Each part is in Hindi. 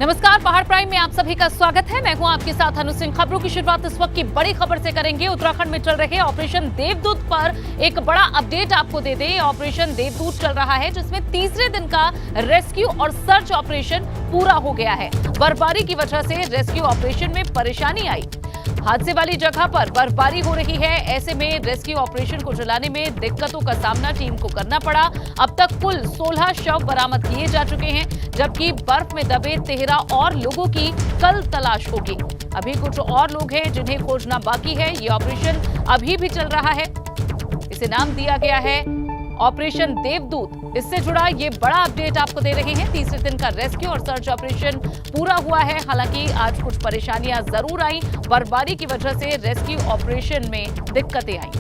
नमस्कार, पहाड़ प्राइम में आप सभी का स्वागत है। मैं हूं आपके साथ अनु सिंह। खबरों की शुरुआत इस वक्त की बड़ी खबर से करेंगे। उत्तराखंड में चल रहे ऑपरेशन देवदूत पर एक बड़ा अपडेट आपको दे दें। ऑपरेशन देवदूत चल रहा है, जिसमें तीसरे दिन का रेस्क्यू और सर्च ऑपरेशन पूरा हो गया है। बर्फबारी की वजह से रेस्क्यू ऑपरेशन में परेशानी आई। हादसे वाली जगह पर बर्फबारी हो रही है, ऐसे में रेस्क्यू ऑपरेशन को चलाने में दिक्कतों का सामना टीम को करना पड़ा। अब तक कुल 16 शव बरामद किए जा चुके हैं, जबकि बर्फ में दबे 13 और लोगों की कल तलाश होगी। अभी कुछ और लोग हैं जिन्हें खोजना बाकी है। ये ऑपरेशन अभी भी चल रहा है। इसे नाम दिया गया है ऑपरेशन देवदूत। इससे जुड़ा ये बड़ा अपडेट आपको दे रहे हैं। तीसरे दिन का रेस्क्यू और सर्च ऑपरेशन पूरा हुआ है। हालांकि आज कुछ परेशानियां जरूर आई। बर्फबारी की वजह से रेस्क्यू ऑपरेशन में दिक्कतें आई।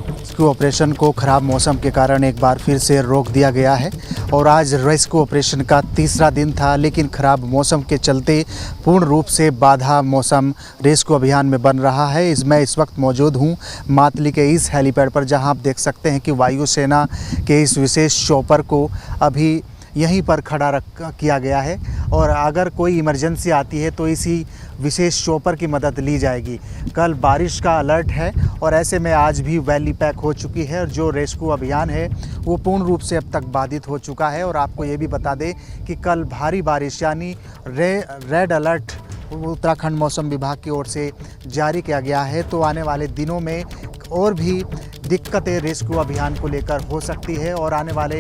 रेस्क्यू ऑपरेशन को खराब मौसम के कारण एक बार फिर से रोक दिया गया है और आज रेस्क्यू ऑपरेशन का तीसरा दिन था, लेकिन खराब मौसम के चलते पूर्ण रूप से बाधा मौसम रेस्क्यू अभियान में बन रहा है। मैं इस वक्त मौजूद हूं मातली के इस हेलीपैड पर, जहां आप देख सकते हैं कि वायुसेना के इस विशेष चॉपर को अभी यहीं पर खड़ा किया गया है और अगर कोई इमरजेंसी आती है तो इसी विशेष चॉपर की मदद ली जाएगी। कल बारिश का अलर्ट है और ऐसे में आज भी वैली पैक हो चुकी है और जो रेस्क्यू अभियान है वो पूर्ण रूप से अब तक बाधित हो चुका है। और आपको ये भी बता दें कि कल भारी बारिश यानी रेड अलर्ट उत्तराखंड मौसम विभाग की ओर से जारी किया गया है। तो आने वाले दिनों में और भी दिक्कतें रेस्क्यू अभियान को लेकर हो सकती है और आने वाले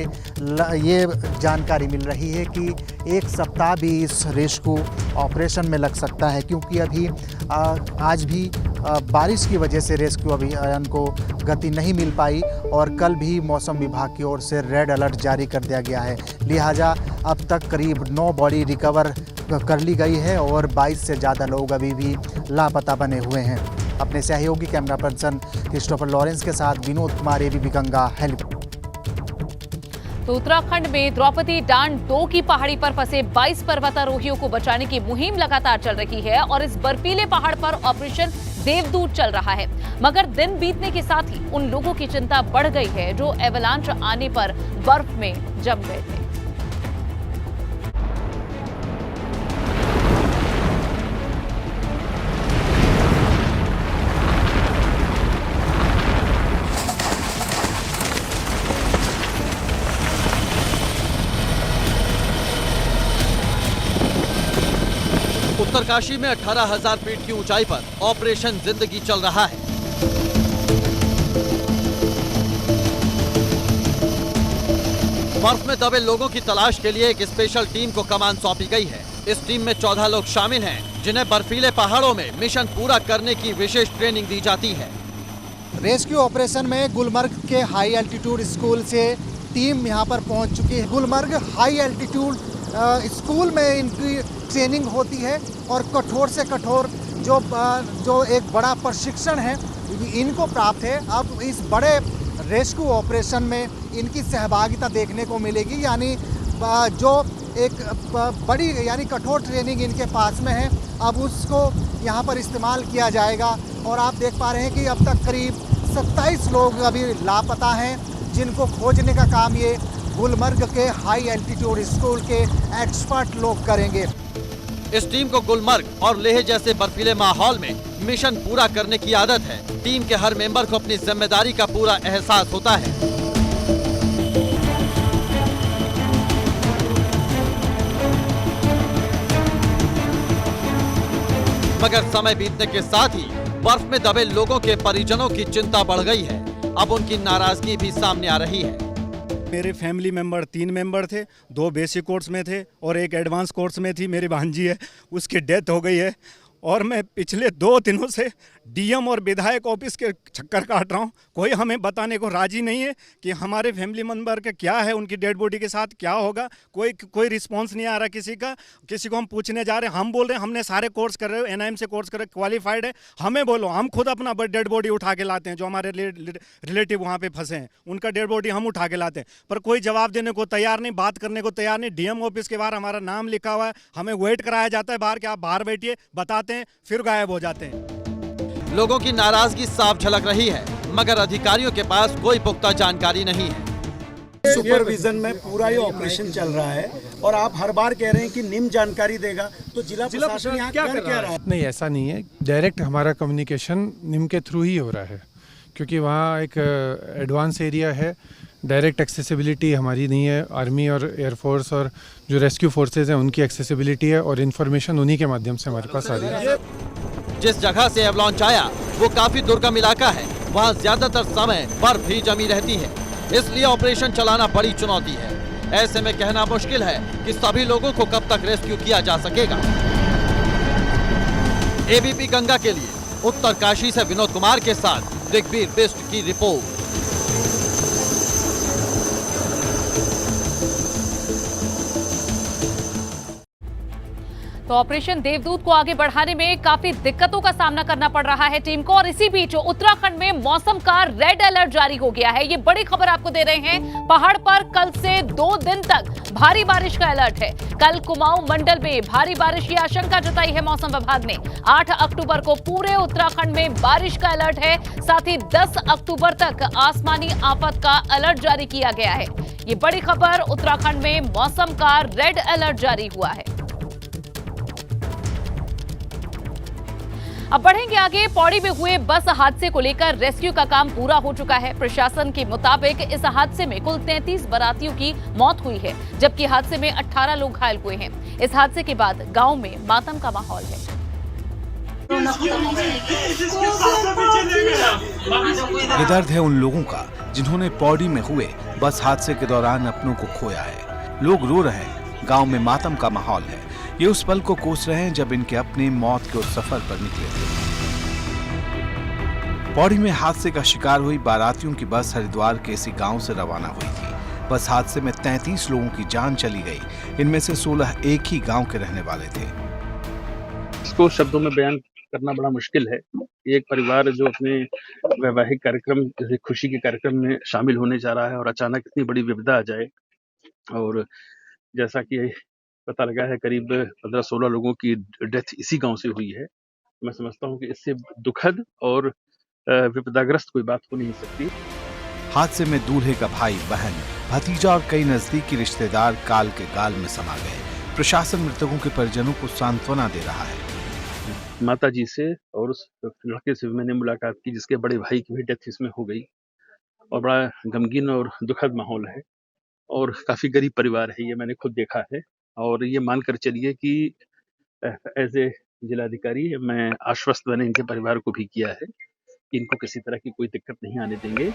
ये जानकारी मिल रही है कि एक सप्ताह भी इस रेस्क्यू ऑपरेशन में लग सकता है, क्योंकि अभी आज भी बारिश की वजह से रेस्क्यू अभियान को गति नहीं मिल पाई और कल भी मौसम विभाग की ओर से रेड अलर्ट जारी कर दिया गया है। लिहाजा अब तक करीब 9 बॉडी रिकवर कर ली गई है और 22 से ज़्यादा लोग अभी भी लापता बने हुए हैं। अपने सहयोगी कैमरा पर्सन क्रिस्टोफर लॉरेंस के साथ विनोद कुमार, एबीपी गंगा, हेलीपैड। तो उत्तराखंड में द्रौपदी डांड 2 की पहाड़ी पर फंसे 22 पर्वतारोहियों को बचाने की मुहिम लगातार चल रही है और इस बर्फीले पहाड़ पर ऑपरेशन देवदूत चल रहा है। मगर दिन बीतने के साथ ही उन लोगों की चिंता बढ़ गई है जो एवलांच आने पर बर्फ में जम गए थे। उत्तरकाशी में 18,000 फीट की ऊंचाई पर ऑपरेशन जिंदगी चल रहा है। बर्फ में दबे लोगों की तलाश के लिए एक स्पेशल टीम को कमान सौंपी गई है। इस टीम में 14 लोग शामिल हैं, जिन्हें बर्फीले पहाड़ों में मिशन पूरा करने की विशेष ट्रेनिंग दी जाती है। रेस्क्यू ऑपरेशन में गुलमर्ग के हाई एल्टीट्यूड स्कूल से टीम यहां पर पहुंच चुकी है। गुलमर्ग हाई एल्टीट्यूड स्कूल में इनकी ट्रेनिंग होती है और कठोर से कठोर जो एक बड़ा प्रशिक्षण है इनको प्राप्त है। अब इस बड़े रेस्क्यू ऑपरेशन में इनकी सहभागिता देखने को मिलेगी, यानी जो एक बड़ी यानी कठोर ट्रेनिंग इनके पास में है, अब उसको यहाँ पर इस्तेमाल किया जाएगा। और आप देख पा रहे हैं कि अब तक करीब 27 लोग अभी लापता हैं, जिनको खोजने का काम ये गुलमर्ग के हाई एल्टीट्यूड स्कूल के एक्सपर्ट लोग करेंगे। इस टीम को गुलमर्ग और लेह जैसे बर्फीले माहौल में मिशन पूरा करने की आदत है। टीम के हर मेंबर को अपनी जिम्मेदारी का पूरा एहसास होता है। मगर समय बीतने के साथ ही बर्फ में दबे लोगों के परिजनों की चिंता बढ़ गई है। अब उनकी नाराजगी भी सामने आ रही है। मेरे फैमिली मेंबर 3 मेंबर थे, 2 बेसिक कोर्स में थे और एक एडवांस कोर्स में थी। मेरी भांजी है, उसकी डेथ हो गई है और मैं पिछले 2 दिनों से डीएम और विधायक ऑफिस के चक्कर काट रहा हूँ। कोई हमें बताने को राजी नहीं है कि हमारे फैमिली मेंबर का क्या है, उनकी डेड बॉडी के साथ क्या होगा। कोई रिस्पांस नहीं आ रहा किसी को हम पूछने जा रहे हैं। हम बोल रहे हैं हमने सारे कोर्स कर रहे हो, एनआईएम से कोर्स कर रहे, क्वालिफाइड है, हमें बोलो। हम खुद अपना डेड बॉडी उठा के लाते हैं। जो हमारे रिलेटिव वहाँ पे फंसे हैं उनका डेड बॉडी हम उठा के लाते हैं, पर कोई जवाब देने को तैयार नहीं, बात करने को तैयार नहीं। डीएम ऑफिस के बाहर हमारा नाम लिखा हुआ है, हमें वेट कराया जाता है बाहर कि आप बाहर बैठिए, बताते हैं, फिर गायब हो जाते हैं। लोगों की नाराजगी साफ झलक रही है, मगर अधिकारियों के पास कोई पुख्ता जानकारी नहीं है। सुपरविजन में पूरा ये ऑपरेशन चल रहा है और आप हर बार कह रहे हैं कि निम्न जानकारी देगा, तो जिला प्रशासन यहाँ क्या रहा है? नहीं, ऐसा नहीं है। डायरेक्ट हमारा कम्युनिकेशन निम के थ्रू ही हो रहा है, क्योंकि वहाँ एक एडवांस एरिया है। डायरेक्ट एक्सेसिबिलिटी हमारी नहीं है। आर्मी और एयरफोर्स और जो रेस्क्यू फोर्सेज हैं उनकी एक्सेसिबिलिटी है और इन्फॉर्मेशन उन्हीं के माध्यम से हमारे पास आ रही है। जिस जगह से एवलांच आया वो काफी दुर्गम इलाका है, वहाँ ज्यादातर समय बर्फ ही जमी रहती है, इसलिए ऑपरेशन चलाना बड़ी चुनौती है। ऐसे में कहना मुश्किल है कि सभी लोगों को कब तक रेस्क्यू किया जा सकेगा। एबीपी गंगा के लिए उत्तरकाशी से विनोद कुमार के साथ दिग्वीर बिष्ट की रिपोर्ट। तो ऑपरेशन देवदूत को आगे बढ़ाने में काफी दिक्कतों का सामना करना पड़ रहा है टीम को, और इसी बीच उत्तराखंड में मौसम का रेड अलर्ट जारी हो गया है। ये बड़ी खबर आपको दे रहे हैं। पहाड़ पर कल से 2 दिन तक भारी बारिश का अलर्ट है। कल कुमाऊं मंडल में भारी बारिश की आशंका जताई है मौसम विभाग ने। 8 अक्टूबर को पूरे उत्तराखंड में बारिश का अलर्ट है। साथ ही 10 अक्टूबर तक आसमानी आफत का अलर्ट जारी किया गया है। ये बड़ी खबर, उत्तराखंड में मौसम का रेड अलर्ट जारी हुआ है। अब बढ़ेंगे आगे। पौड़ी में हुए बस हादसे को लेकर रेस्क्यू का काम पूरा हो चुका है। प्रशासन के मुताबिक इस हादसे में कुल 33 बारातियों की मौत हुई है, जबकि हादसे में 18 लोग घायल हुए हैं। इस हादसे के बाद गांव में मातम का माहौल है। ये दर्द है उन लोगों का जिन्होंने पौड़ी में हुए बस हादसे के दौरान अपनों को खोया है। लोग रो रहे हैं, गांव में मातम का माहौल है। ये उस पल को कोस रहे हैं जब इनके अपने मौत के उस सफर पर निकले थे। पौड़ी में हादसे का शिकार हुई बारातियों की बस हरिद्वार के इसी गांव से रवाना हुई थी। बस हादसे में 33 लोगों की जान चली गई। इनमें से 16 एक ही गांव के रहने वाले थे। इसको शब्दों में बयान करना बड़ा मुश्किल है। एक परिवार जो अपने वैवाहिक कार्यक्रम जैसे खुशी के कार्यक्रम में शामिल होने जा रहा है और अचानक इतनी बड़ी विपदा आ जाए, और जैसा कि पता लगा है करीब 15-16 लोगों की डेथ इसी गांव से हुई है। मैं समझता हूं कि इससे दुखद और विपदाग्रस्त कोई बात हो नहीं सकती। हादसे में दूल्हे का भाई, बहन, भतीजा और कई नजदीकी रिश्तेदार काल के गाल में समा गए। प्रशासन मृतकों के परिजनों को सांत्वना दे रहा है। माता जी से और उस लड़के से मैंने मुलाकात की जिसके बड़े भाई की भी डेथ इसमें हो गई, और बड़ा गमगीन और दुखद माहौल है और काफी गरीब परिवार है, ये मैंने खुद देखा है। और ये मानकर चलिए कि एज ए जिलाधिकारी मैं आश्वस्त मैंने इनके परिवार को भी किया है कि इनको किसी तरह की कोई दिक्कत नहीं आने देंगे।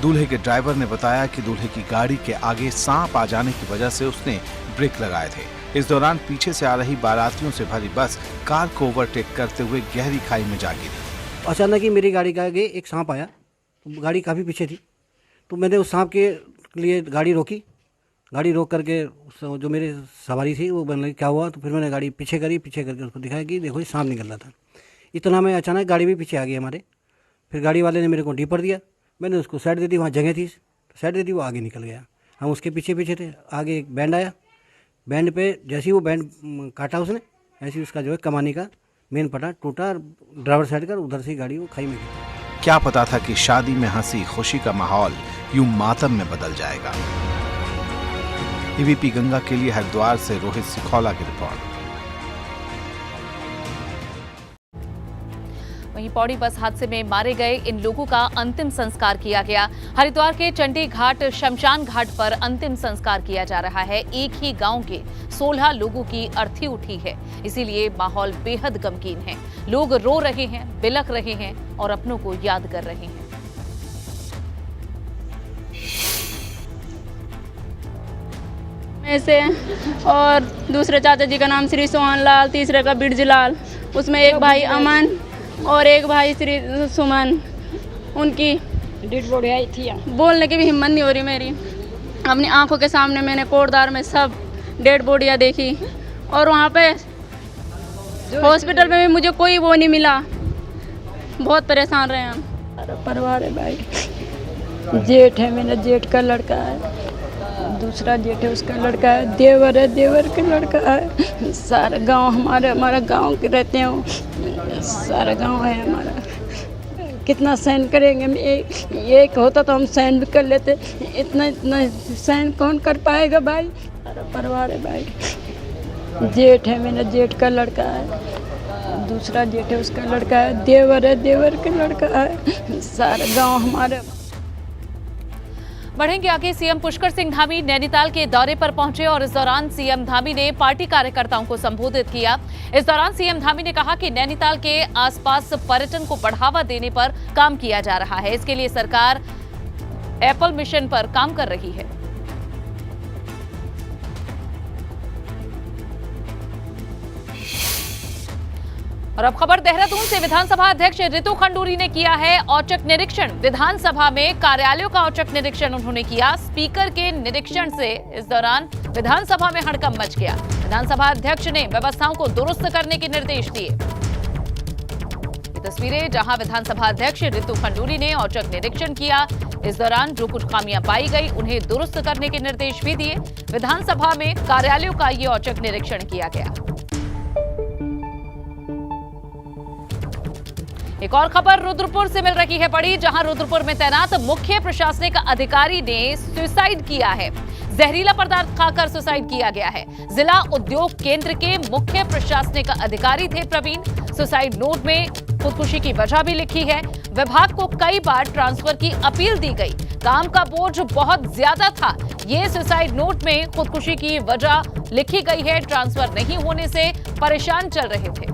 दूल्हे के ड्राइवर ने बताया कि दूल्हे की गाड़ी के आगे सांप आ जाने की वजह से उसने ब्रेक लगाए थे। इस दौरान पीछे से आ रही बारातियों से भरी बस कार को ओवरटेक करते हुए गहरी खाई में जा गिरी। अचानक ही मेरी गाड़ी के आगे एक सांप आया, तो गाड़ी काफ़ी पीछे थी, तो मैंने उस सांप के लिए गाड़ी रोकी। गाड़ी रोक करके जो मेरी सवारी थी वो बोलने क्या हुआ, तो फिर मैंने गाड़ी पीछे करके उसको दिखाया कि देखो ये सांप निकल रहा था। इतना में अचानक गाड़ी भी पीछे आ गई हमारे। फिर गाड़ी वाले ने मेरे को डीपर दिया, मैंने उसको साइड दे दी, वहाँ जगह थी तो साइड दे दी, वो आगे निकल गया। हम उसके पीछे थे। आगे एक बैंड आया, बैंड पे जैसे ही वो बैंड काटा उसने, ऐसे ही उसका जो है कमानी का मेन पटा टूटा और ड्राइवर साइड कर उधर से गाड़ी वो खाई में गिरी। क्या पता था कि शादी में हंसी खुशी का माहौल यूं मातम में बदल जाएगा। एबीपी गंगा के लिए हरिद्वार से रोहित सिखौला की रिपोर्ट। वहीं पौड़ी बस हादसे में मारे गए इन लोगों का अंतिम संस्कार किया गया। हरिद्वार के चंडी घाट शमशान घाट पर अंतिम संस्कार किया जा रहा है। एक ही गांव के 16 लोगों की अर्थी उठी है, इसीलिए माहौल बेहद गमगीन है। लोग रो रहे हैं, बिलख रहे हैं और अपनों को याद कर रहे हैं। से और दूसरे चाचा जी का नाम श्री सोहन लाल, तीसरे का बिरजू लाल, उसमें एक भाई अमन और एक भाई श्री सुमन। उनकी डेड बॉडी आई थी। बोलने की भी हिम्मत नहीं हो रही मेरी। अपनी आंखों के सामने मैंने कोटदार में सब डेड बॉडियाँ देखी और वहाँ पे हॉस्पिटल में भी मुझे कोई वो नहीं मिला। बहुत परेशान रहे हम। सारा परिवार है भाई। जेठ है, मेरा जेठ का लड़का है, दूसरा जेठ है उसका लड़का है, देवर है, देवर का लड़का है। सारा गांव हमारा गांव के रहते हैं, सारा गांव है हमारा। कितना सहन करेंगे। एक होता तो हम सहन भी कर लेते, इतना इतना सहन कौन कर पाएगा भाई। सारा परिवार है भाई, जेठ है, मेरा जेठ का लड़का है, दूसरा जेठ है उसका लड़का है, देवर है, देवर का लड़का है, सारा गांव हमारे। बढ़ेंगे आगे। सीएम पुष्कर सिंह धामी नैनीताल के दौरे पर पहुंचे और इस दौरान सीएम धामी ने पार्टी कार्यकर्ताओं को संबोधित किया। इस दौरान सीएम धामी ने कहा कि नैनीताल के आसपास पर्यटन को बढ़ावा देने पर काम किया जा रहा है। इसके लिए सरकार एप्पल मिशन पर काम कर रही है। और अब खबर देहरादून से। विधानसभा अध्यक्ष रितु खंडूरी ने किया है औचक निरीक्षण। विधानसभा में कार्यालयों का औचक निरीक्षण उन्होंने किया। स्पीकर के निरीक्षण से इस दौरान विधानसभा में हड़कंप मच गया। विधानसभा अध्यक्ष ने व्यवस्थाओं को दुरुस्त करने के निर्देश दिए। ये तस्वीरें जहां विधानसभा अध्यक्ष रितु खंडूरी ने औचक निरीक्षण किया। इस दौरान जो कुछ खामियां पाई गई उन्हें दुरुस्त करने के निर्देश भी दिए। विधानसभा में कार्यालयों का ये औचक निरीक्षण किया गया। एक और खबर रुद्रपुर से मिल रही है बड़ी, जहां रुद्रपुर में तैनात मुख्य प्रशासनिक अधिकारी ने सुसाइड किया है। जहरीला पदार्थ खाकर सुसाइड किया गया है। जिला उद्योग केंद्र के मुख्य प्रशासनिक अधिकारी थे प्रवीण। सुसाइड नोट में खुदकुशी की वजह भी लिखी है। विभाग को कई बार ट्रांसफर की अपील दी गई। काम का बोझ बहुत ज्यादा था। ये सुसाइड नोट में खुदकुशी की वजह लिखी गई है। ट्रांसफर नहीं होने से परेशान चल रहे थे।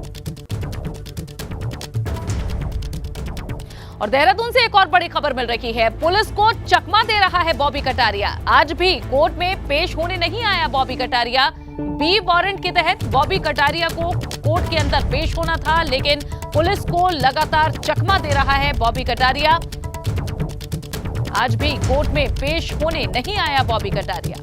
और देहरादून से एक और बड़ी खबर मिल रही है। पुलिस को चकमा दे रहा है बॉबी कटारिया। आज भी कोर्ट में पेश होने नहीं आया बॉबी कटारिया। बी वारंट के तहत बॉबी कटारिया को कोर्ट के अंदर पेश होना था, लेकिन पुलिस को लगातार चकमा दे रहा है बॉबी कटारिया। आज भी कोर्ट में पेश होने नहीं आया बॉबी कटारिया।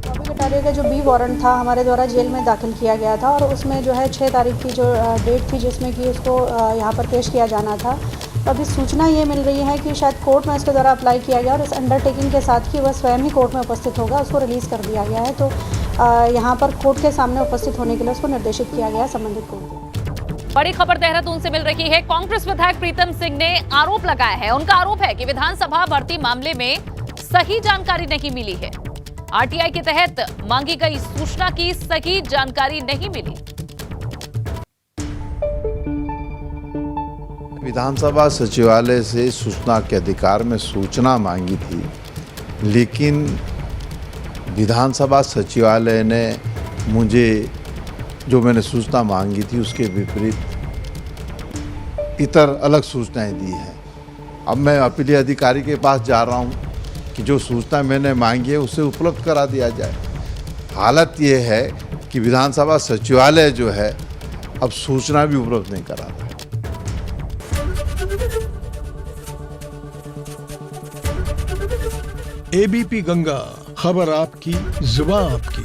बॉबी कटारिया का जो बी वारंट था हमारे द्वारा जेल में दाखिल किया गया था और उसमें जो है 6 तारीख की जो डेट थी जिसमें कि उसको यहाँ पर पेश किया जाना था। तो अभी सूचना ये मिल रही है कि शायद कोर्ट में इसके द्वारा अप्लाई किया गया और इस अंडरटेकिंग के साथ कि वह स्वयं ही कोर्ट में उपस्थित होगा, उसको रिलीज़ कर दिया गया है। तो यहाँ पर कोर्ट के सामने उपस्थित होने के लिए उसको निर्देशित किया गया है संबंधित कोर्ट। बड़ी खबर देहरादून से मिल रही है। कांग्रेस विधायक प्रीतम सिंह ने आरोप लगाया है। उनका आरोप है कि विधानसभा भर्ती मामले में सही जानकारी नहीं मिली है। आरटीआई के तहत मांगी गई सूचना की सही जानकारी नहीं मिली। विधानसभा सचिवालय से सूचना के अधिकार में सूचना मांगी थी, लेकिन विधानसभा सचिवालय ने मुझे जो मैंने सूचना मांगी थी उसके विपरीत इतर अलग सूचनाएं दी हैं। अब मैं अपीलीय अधिकारी के पास जा रहा हूं कि जो सूचना मैंने मांगी है उसे उपलब्ध करा दिया जाए। हालत ये है कि विधानसभा सचिवालय जो है अब सूचना भी उपलब्ध नहीं करा रहा है। एबीपी गंगा, खबर आपकी, जुबान आपकी।